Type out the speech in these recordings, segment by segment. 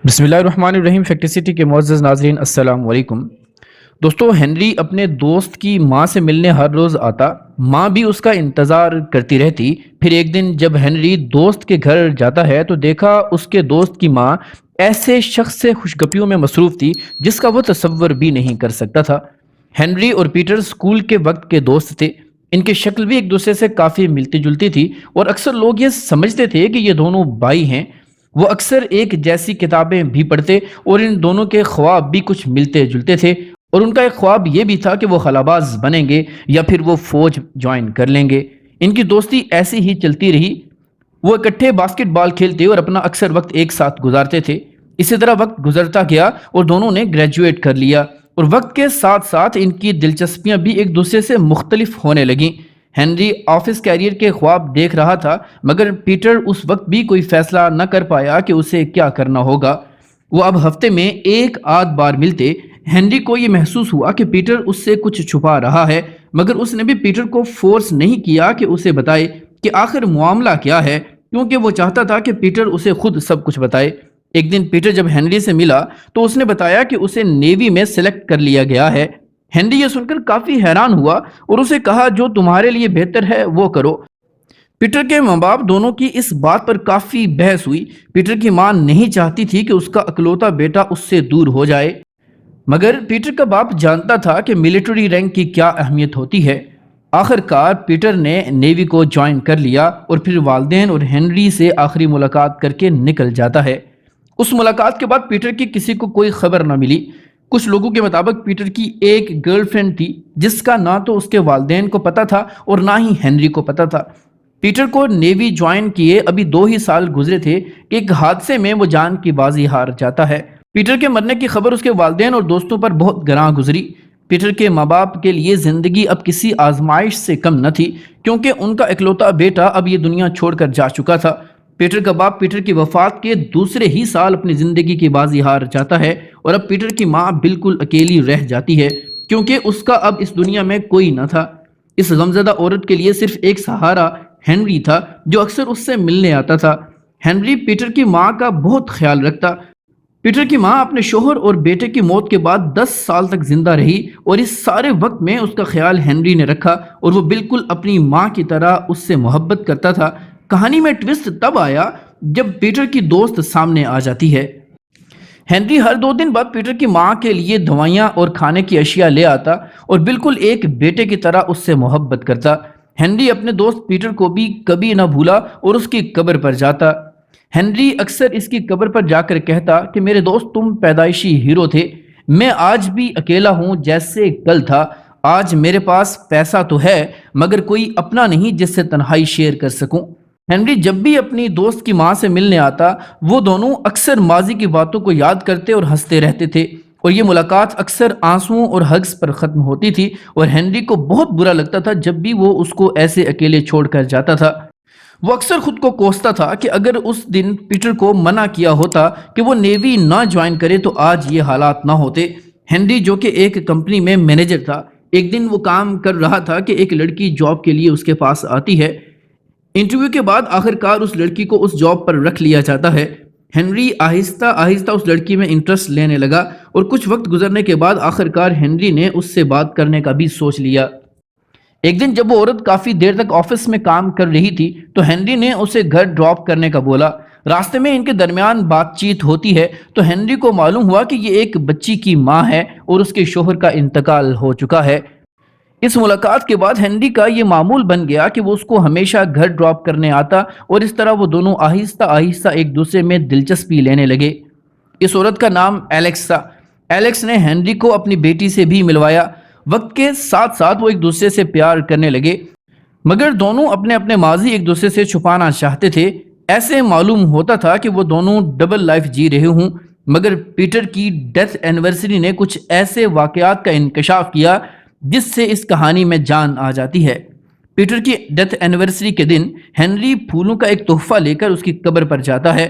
بسم اللہ الرحمن الرحیم۔ فیکٹسٹی کے معزز ناظرین السلام علیکم۔ دوستو، ہنری اپنے دوست کی ماں سے ملنے ہر روز آتا، ماں بھی اس کا انتظار کرتی رہتی۔ پھر ایک دن جب ہنری دوست کے گھر جاتا ہے تو دیکھا اس کے دوست کی ماں ایسے شخص سے خوشگپیوں میں مصروف تھی جس کا وہ تصور بھی نہیں کر سکتا تھا۔ ہنری اور پیٹر اسکول کے وقت کے دوست تھے، ان کی شکل بھی ایک دوسرے سے کافی ملتی جلتی تھی اور اکثر لوگ یہ سمجھتے تھے کہ یہ دونوں بھائی ہیں۔ وہ اکثر ایک جیسی کتابیں بھی پڑھتے اور ان دونوں کے خواب بھی کچھ ملتے جلتے تھے، اور ان کا ایک خواب یہ بھی تھا کہ وہ خلاباز بنیں گے یا پھر وہ فوج جوائن کر لیں گے۔ ان کی دوستی ایسی ہی چلتی رہی، وہ اکٹھے باسکٹ بال کھیلتے اور اپنا اکثر وقت ایک ساتھ گزارتے تھے۔ اسی طرح وقت گزرتا گیا اور دونوں نے گریجویٹ کر لیا، اور وقت کے ساتھ ساتھ ان کی دلچسپیاں بھی ایک دوسرے سے مختلف ہونے لگیں۔ ہنری آفس کیریئر کے خواب دیکھ رہا تھا، مگر پیٹر اس وقت بھی کوئی فیصلہ نہ کر پایا کہ اسے کیا کرنا ہوگا۔ وہ اب ہفتے میں ایک آدھ بار ملتے۔ ہنری کو یہ محسوس ہوا کہ پیٹر اس سے کچھ چھپا رہا ہے، مگر اس نے بھی پیٹر کو فورس نہیں کیا کہ اسے بتائے کہ آخر معاملہ کیا ہے، کیونکہ وہ چاہتا تھا کہ پیٹر اسے خود سب کچھ بتائے۔ ایک دن پیٹر جب ہنری سے ملا تو اس نے بتایا کہ اسے نیوی میں سلیکٹ کر لیا گیا ہے۔ ہنری یہ سن کر کافی حیران ہوا اور اسے کہا جو تمہارے لیے بہتر ہے وہ کرو۔ پیٹر کے ماں باپ دونوں کی اس بات پر کافی بحث ہوئی۔ پیٹر کی ماں نہیں چاہتی تھی کہ اس کا اکلوتا بیٹا اس سے دور ہو جائے، مگر پیٹر کا باپ جانتا تھا کہ ملٹری رینک کی کیا اہمیت ہوتی ہے۔ آخر کار پیٹر نے نیوی کو جوائن کر لیا اور پھر والدین اور ہنری سے آخری ملاقات کر کے نکل جاتا ہے۔ اس ملاقات کے بعد پیٹر کی کسی کو کوئی خبر نہ ملی۔ کچھ لوگوں کے مطابق پیٹر کی ایک گرل فرینڈ تھی جس کا نہ تو اس کے والدین کو پتا تھا اور نہ ہی ہنری کو پتا تھا۔ پیٹر کو نیوی جوائن کیے ابھی 2 ہی سال گزرے تھے کہ ایک حادثے میں وہ جان کی بازی ہار جاتا ہے۔ پیٹر کے مرنے کی خبر اس کے والدین اور دوستوں پر بہت گراں گزری۔ پیٹر کے ماں باپ کے لیے زندگی اب کسی آزمائش سے کم نہ تھی، کیونکہ ان کا اکلوتا بیٹا اب یہ دنیا چھوڑ کر جا چکا تھا۔ پیٹر کا باپ پیٹر کی وفات کے دوسرے ہی سال اپنی زندگی کی بازی ہار جاتا ہے، اور اب پیٹر کی ماں بالکل اکیلی رہ جاتی ہے، کیونکہ اس کا اب اس دنیا میں کوئی نہ تھا۔ اس غمزدہ عورت کے لیے صرف ایک سہارا ہنری تھا، جو اکثر اس سے ملنے آتا تھا۔ ہنری پیٹر کی ماں کا بہت خیال رکھتا۔ پیٹر کی ماں اپنے شوہر اور بیٹے کی موت کے بعد 10 سال تک زندہ رہی، اور اس سارے وقت میں اس کا خیال ہنری نے رکھا، اور وہ بالکل اپنی ماں کی طرح اس سے محبت کرتا تھا۔ کہانی میں ٹوسٹ تب آیا جب پیٹر کی دوست سامنے آ جاتی ہے۔ ہنری ہر 2 دن بعد پیٹر کی ماں کے لیے دوائیاں اور کھانے کی اشیاء لے آتا اور بالکل ایک بیٹے کی طرح اس سے محبت کرتا۔ ہنری اپنے دوست پیٹر کو بھی کبھی نہ بھولا اور اس کی قبر پر جاتا۔ ہنری اکثر اس کی قبر پر جا کر کہتا کہ میرے دوست تم پیدائشی ہیرو تھے، میں آج بھی اکیلا ہوں جیسے کل تھا۔ آج میرے پاس پیسہ تو ہے مگر کوئی اپنا نہیں جس سے تنہائی شیئر کر سکوں۔ ہنری جب بھی اپنی دوست کی ماں سے ملنے آتا، وہ دونوں اکثر ماضی کی باتوں کو یاد کرتے اور ہنستے رہتے تھے، اور یہ ملاقات اکثر آنسوؤں اور ہگز پر ختم ہوتی تھی، اور ہنری کو بہت برا لگتا تھا جب بھی وہ اس کو ایسے اکیلے چھوڑ کر جاتا تھا۔ وہ اکثر خود کو کوستا تھا کہ اگر اس دن پیٹر کو منع کیا ہوتا کہ وہ نیوی نہ جوائن کرے تو آج یہ حالات نہ ہوتے۔ ہنری جو کہ ایک کمپنی میں مینیجر تھا، ایک دن وہ کام کر رہا تھا کہ ایک لڑکی جاب کے لیے اس کے پاس آتی ہے۔ انٹرویو کے بعد آخر کار اس لڑکی کو اس جاب پر رکھ لیا جاتا ہے۔ ہنری آہستہ آہستہ اس لڑکی میں انٹرسٹ لینے لگا، اور کچھ وقت گزرنے کے بعد آخر کار ہنری نے اس سے بات کرنے کا بھی سوچ لیا۔ ایک دن جب وہ عورت کافی دیر تک آفس میں کام کر رہی تھی تو ہنری نے اسے گھر ڈراپ کرنے کا بولا۔ راستے میں ان کے درمیان بات چیت ہوتی ہے تو ہنری کو معلوم ہوا کہ یہ ایک بچی کی ماں ہے اور اس کے شوہر کا انتقال ہو چکا ہے۔ اس ملاقات کے بعد ہنری کا یہ معمول بن گیا کہ وہ اس کو ہمیشہ گھر ڈراپ کرنے آتا، اور اس طرح وہ دونوں آہستہ آہستہ ایک دوسرے میں دلچسپی لینے لگے۔ اس عورت کا نام ایلیکس تھا۔ ایلیکس نے ہنری کو اپنی بیٹی سے بھی ملوایا۔ وقت کے ساتھ ساتھ وہ ایک دوسرے سے پیار کرنے لگے، مگر دونوں اپنے اپنے ماضی ایک دوسرے سے چھپانا چاہتے تھے۔ ایسے معلوم ہوتا تھا کہ وہ دونوں ڈبل لائف جی رہے ہوں، مگر پیٹر کی ڈیتھ اینیورسری نے کچھ ایسے واقعات کا انکشاف کیا جس سے اس کہانی میں جان آ جاتی ہے۔ پیٹر کی ڈیتھ اینیورسری کے دن ہنری پھولوں کا ایک تحفہ لے کر اس کی قبر پر جاتا ہے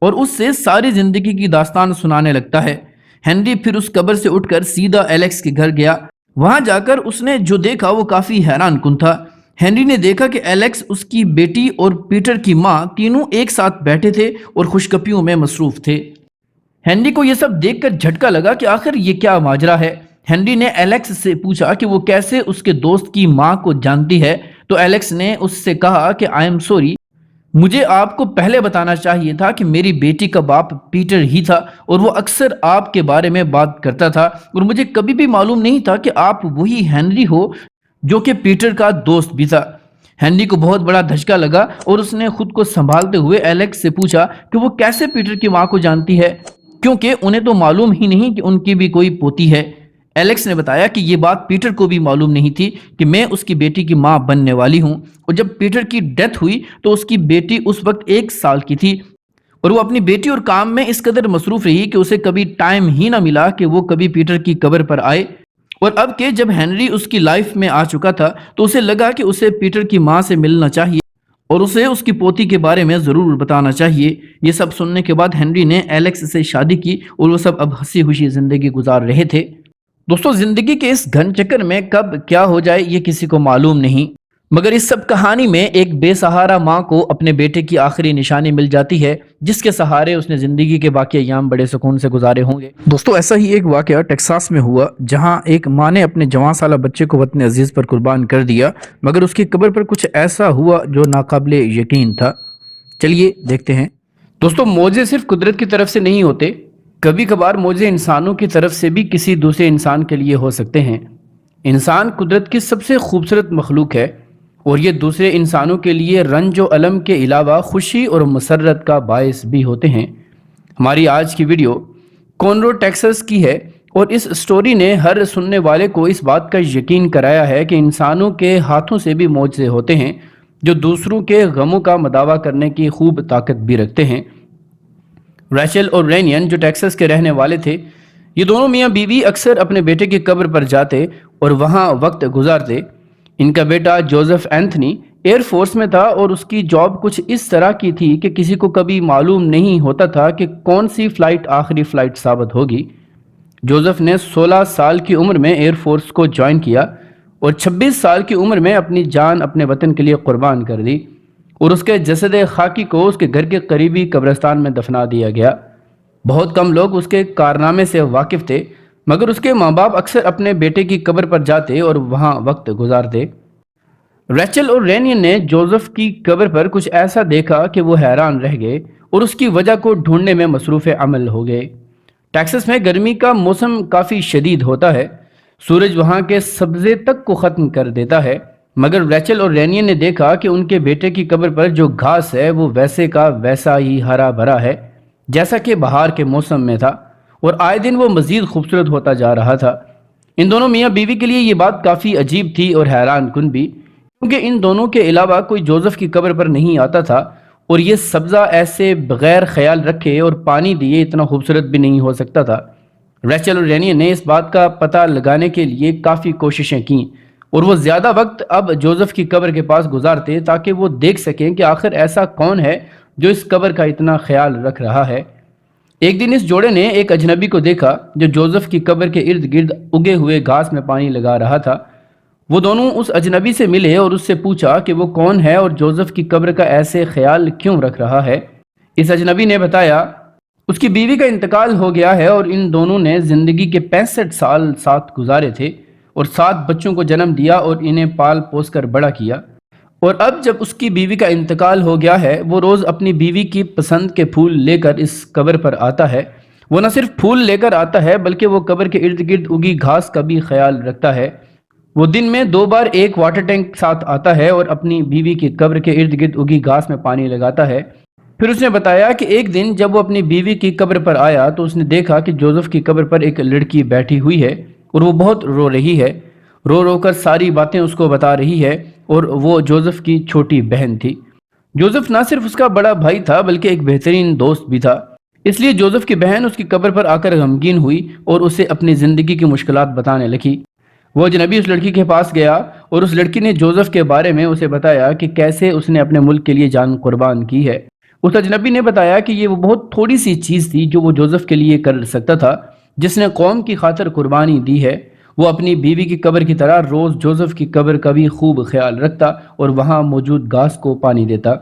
اور اس سے ساری زندگی کی داستان سنانے لگتا ہے۔ ہنری پھر اس قبر سے اٹھ کر سیدھا ایلیکس کے گھر گیا۔ وہاں جا کر اس نے جو دیکھا وہ کافی حیران کن تھا۔ ہنری نے دیکھا کہ ایلیکس، اس کی بیٹی اور پیٹر کی ماں تینوں ایک ساتھ بیٹھے تھے اور خوشگپیوں میں مصروف تھے۔ ہنری کو یہ سب دیکھ کر جھٹکا لگا کہ آخر یہ کیا ماجرا ہے۔ ہنری نے ایلیکس سے پوچھا کہ وہ کیسے اس کے دوست کی ماں کو جانتی ہے، تو ایلیکس نے اس سے کہا کہ آئی ایم سوری، مجھے آپ کو پہلے بتانا چاہیے تھا کہ میری بیٹی کا باپ پیٹر ہی تھا اور وہ اکثر آپ کے بارے میں بات کرتا تھا، اور مجھے کبھی بھی معلوم نہیں تھا کہ آپ وہی ہنری ہو جو کہ پیٹر کا دوست بھی تھا۔ ہنری کو بہت بڑا دھچکا لگا اور اس نے خود کو سنبھالتے ہوئے ایلیکس سے پوچھا کہ وہ کیسے پیٹر کی ماں کو جانتی ہے، کیونکہ انہیں تو معلوم ہی نہیں کہ ان کی بھی کوئی پوتی ہے۔ ایلیکس نے بتایا کہ یہ بات پیٹر کو بھی معلوم نہیں تھی کہ میں اس کی بیٹی کی ماں بننے والی ہوں، اور جب پیٹر کی ڈیتھ ہوئی تو اس کی بیٹی اس وقت 1 سال کی تھی، اور وہ اپنی بیٹی اور کام میں اس قدر مصروف رہی کہ اسے کبھی ٹائم ہی نہ ملا کہ وہ کبھی پیٹر کی قبر پر آئے۔ اور اب کہ جب ہنری اس کی لائف میں آ چکا تھا تو اسے لگا کہ اسے پیٹر کی ماں سے ملنا چاہیے اور اسے اس کی پوتی کے بارے میں ضرور بتانا چاہیے۔ یہ سب سننے کے بعد ہنری نے ایلیکس سے شادی کی اور وہ سب اب ہنسی خوشی زندگی گزار رہے تھے۔ دوستو، زندگی کے اس گھن چکر میں کب کیا ہو جائے یہ کسی کو معلوم نہیں، مگر اس سب کہانی میں ایک بے سہارا ماں کو اپنے بیٹے کی آخری نشانی مل جاتی ہے، جس کے سہارے اس نے زندگی کے باقی ایام بڑے سکون سے گزارے ہوں گے۔ دوستو، ایسا ہی ایک واقعہ ٹیکساس میں ہوا، جہاں ایک ماں نے اپنے جوان سالہ بچے کو وطن عزیز پر قربان کر دیا، مگر اس کی قبر پر کچھ ایسا ہوا جو ناقابل یقین تھا۔ چلیے دیکھتے ہیں۔ دوستو، معجزے صرف قدرت کی طرف سے نہیں ہوتے، کبھی کبھار معجزے انسانوں کی طرف سے بھی کسی دوسرے انسان کے لیے ہو سکتے ہیں۔ انسان قدرت کی سب سے خوبصورت مخلوق ہے، اور یہ دوسرے انسانوں کے لیے رنج و الم کے علاوہ خوشی اور مسرت کا باعث بھی ہوتے ہیں۔ ہماری آج کی ویڈیو کونرو ٹیکساس کی ہے، اور اس سٹوری نے ہر سننے والے کو اس بات کا یقین کرایا ہے کہ انسانوں کے ہاتھوں سے بھی معجزے ہوتے ہیں، جو دوسروں کے غموں کا مداوع کرنے کی خوب طاقت بھی رکھتے ہیں۔ ریچل اور رینین جو ٹیکساس کے رہنے والے تھے، یہ دونوں میاں بیوی اکثر اپنے بیٹے کی قبر پر جاتے اور وہاں وقت گزارتے۔ ان کا بیٹا جوزف اینتھنی ایئر فورس میں تھا، اور اس کی جاب کچھ اس طرح کی تھی کہ کسی کو کبھی معلوم نہیں ہوتا تھا کہ کون سی فلائٹ آخری فلائٹ ثابت ہوگی۔ جوزف نے 16 سال کی عمر میں ایئر فورس کو جوائن کیا اور 26 سال کی عمر میں اپنی جان اپنے وطن کے لیے قربان کر دی، اور اس کے جسد خاکی کو اس کے گھر کے قریبی قبرستان میں دفنا دیا گیا۔ بہت کم لوگ اس کے کارنامے سے واقف تھے، مگر اس کے ماں باپ اکثر اپنے بیٹے کی قبر پر جاتے اور وہاں وقت گزارتے۔ ریچل اور رینین نے جوزف کی قبر پر کچھ ایسا دیکھا کہ وہ حیران رہ گئے اور اس کی وجہ کو ڈھونڈنے میں مصروف عمل ہو گئے۔ ٹیکساس میں گرمی کا موسم کافی شدید ہوتا ہے، سورج وہاں کے سبزے تک کو ختم کر دیتا ہے، مگر ریچل اور رینین نے دیکھا کہ ان کے بیٹے کی قبر پر جو گھاس ہے وہ ویسے کا ویسا ہی ہرا بھرا ہے جیسا کہ بہار کے موسم میں تھا، اور آئے دن وہ مزید خوبصورت ہوتا جا رہا تھا۔ ان دونوں میاں بیوی کے لیے یہ بات کافی عجیب تھی اور حیران کن بھی، کیونکہ ان دونوں کے علاوہ کوئی جوزف کی قبر پر نہیں آتا تھا، اور یہ سبزہ ایسے بغیر خیال رکھے اور پانی دیے اتنا خوبصورت بھی نہیں ہو سکتا تھا۔ ریچل اور رینین نے اس بات کا پتہ لگانے کے لیے کافی کوششیں کیں، اور وہ زیادہ وقت اب جوزف کی قبر کے پاس گزارتے تاکہ وہ دیکھ سکیں کہ آخر ایسا کون ہے جو اس قبر کا اتنا خیال رکھ رہا ہے۔ ایک دن اس جوڑے نے ایک اجنبی کو دیکھا جو جوزف کی قبر کے ارد گرد اگے ہوئے گھاس میں پانی لگا رہا تھا۔ وہ دونوں اس اجنبی سے ملے اور اس سے پوچھا کہ وہ کون ہے اور جوزف کی قبر کا ایسے خیال کیوں رکھ رہا ہے۔ اس اجنبی نے بتایا اس کی بیوی کا انتقال ہو گیا ہے، اور ان دونوں نے زندگی کے 65 سال ساتھ گزارے تھے اور 7 بچوں کو جنم دیا اور انہیں پال پوس کر بڑا کیا، اور اب جب اس کی بیوی کا انتقال ہو گیا ہے، وہ روز اپنی بیوی کی پسند کے پھول لے کر اس قبر پر آتا ہے۔ وہ نہ صرف پھول لے کر آتا ہے بلکہ وہ قبر کے ارد گرد اگی گھاس کا بھی خیال رکھتا ہے۔ وہ دن میں 2 بار ایک واٹر ٹینک ساتھ آتا ہے اور اپنی بیوی کی قبر کے ارد گرد اگی گھاس میں پانی لگاتا ہے۔ پھر اس نے بتایا کہ ایک دن جب وہ اپنی بیوی کی قبر پر آیا تو اس نے دیکھا کہ جوزف کی قبر پر ایک لڑکی بیٹھی ہوئی ہے اور وہ بہت رو رہی ہے، رو رو کر ساری باتیں اس کو بتا رہی ہے، اور وہ جوزف کی چھوٹی بہن تھی۔ جوزف نہ صرف اس کا بڑا بھائی تھا بلکہ ایک بہترین دوست بھی تھا، اس لیے جوزف کی بہن اس کی قبر پر آ کر غمگین ہوئی اور اسے اپنی زندگی کی مشکلات بتانے لگی۔ وہ اجنبی اس لڑکی کے پاس گیا اور اس لڑکی نے جوزف کے بارے میں اسے بتایا کہ کیسے اس نے اپنے ملک کے لیے جان قربان کی ہے۔ اس اجنبی نے بتایا کہ یہ وہ بہت تھوڑی سی چیز تھی جو وہ جوزف کے لیے کر سکتا تھا، جس نے قوم کی خاطر قربانی دی ہے۔ وہ اپنی بیوی کی قبر کی طرح روز جوزف کی قبر کا بھی خوب خیال رکھتا اور وہاں موجود گھاس کو پانی دیتا۔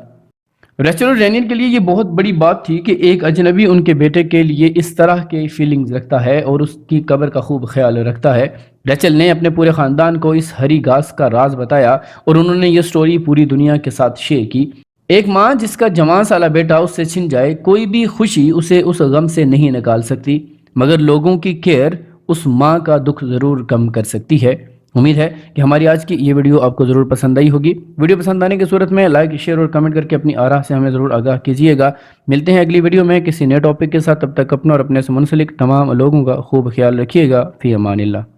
ریچل اور ڈینیل کے لیے یہ بہت بڑی بات تھی کہ ایک اجنبی ان کے بیٹے کے لیے اس طرح کے فیلنگز رکھتا ہے اور اس کی قبر کا خوب خیال رکھتا ہے۔ ریچل نے اپنے پورے خاندان کو اس ہری گھاس کا راز بتایا اور انہوں نے یہ سٹوری پوری دنیا کے ساتھ شیئر کی۔ ایک ماں جس کا جوان سالہ بیٹا اس سے چھن جائے، کوئی بھی خوشی اسے اس غم سے نہیں نکال سکتی، مگر لوگوں کی کیئر اس ماں کا دکھ ضرور کم کر سکتی ہے۔ امید ہے کہ ہماری آج کی یہ ویڈیو آپ کو ضرور پسند آئی ہوگی۔ ویڈیو پسند آنے کی صورت میں لائک، شیئر اور کمنٹ کر کے اپنی آراء سے ہمیں ضرور آگاہ کیجیے گا۔ ملتے ہیں اگلی ویڈیو میں کسی نئے ٹاپک کے ساتھ، تب تک اپنا اور اپنے سے منسلک تمام لوگوں کا خوب خیال رکھیے گا۔ فی امان اللہ۔